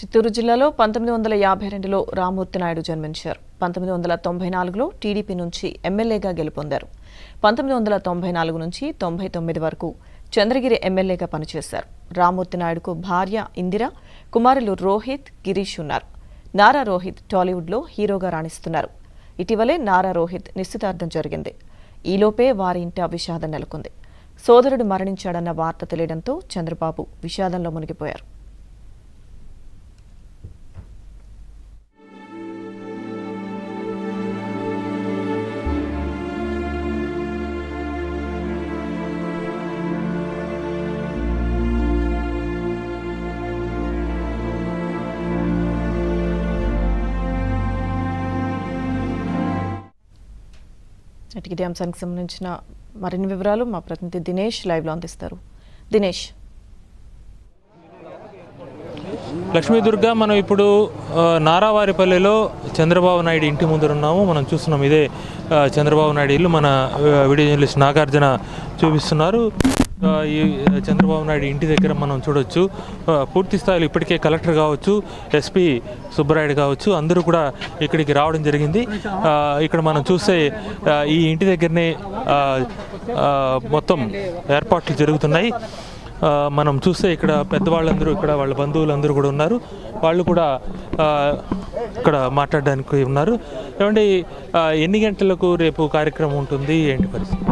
చిత్తూరు జిల్లాలో 1952లో రామ్మూర్తి నాయుడు జన్మించారు. 1994లో టీడీపీ నుంచి ఎమ్మెల్యేగా గెలుపొందారు. 1994 నుంచి 99 వరకు చంద్రగిరి ఎమ్మెల్యేగా పనిచేశారు. రామ్మూర్తి నాయుడుకు భార్య ఇందిర, కుమారులు రోహిత్, గిరీష్ ఉన్నారు. నారా రోహిత్ టాలీవుడ్లో హీరోగా రాణిస్తున్నారు. ఇటీవలే నారా రోహిత్ నిశ్చితార్థం జరిగింది. ఈలోపే వారి ఇంట విషాదం నెలకొంది. సోదరుడు మరణించాడన్న వార్త తెలియడంతో చంద్రబాబు విషాదంలో మునిగిపోయారు. ఇదే అంశానికి సంబంధించిన మరిన్ని వివరాలు మా ప్రతినిధి దినేష్ లైవ్లో అందిస్తారు. దినేష్. లక్ష్మీదుర్గ, మనం ఇప్పుడు నారావారిపల్లెలో చంద్రబాబు నాయుడు ఇంటి ముందర ఉన్నాము. మనం చూస్తున్నాం, ఇదే చంద్రబాబు నాయుడు ఇల్లు. మన వీడియో జర్నలిస్ట్ నాగార్జున చూపిస్తున్నారు. ఈ చంద్రబాబు నాయుడు ఇంటి దగ్గర మనం చూడొచ్చు, పూర్తి స్థాయిలో ఇప్పటికే కలెక్టర్ కావచ్చు, ఎస్పీ సుబ్బరాయుడు కావచ్చు, అందరూ కూడా ఇక్కడికి రావడం జరిగింది. ఇక్కడ మనం చూస్తే ఈ ఇంటి దగ్గరనే మొత్తం ఏర్పాట్లు జరుగుతున్నాయి. మనం చూస్తే ఇక్కడ పెద్దవాళ్ళందరూ, ఇక్కడ వాళ్ళ బంధువులందరూ కూడా ఉన్నారు. వాళ్ళు కూడా ఇక్కడ మాట్లాడడానికి ఉన్నారు. ఏమంటే ఎన్ని గంటలకు రేపు కార్యక్రమం ఉంటుంది, ఏంటి పరిస్థితి?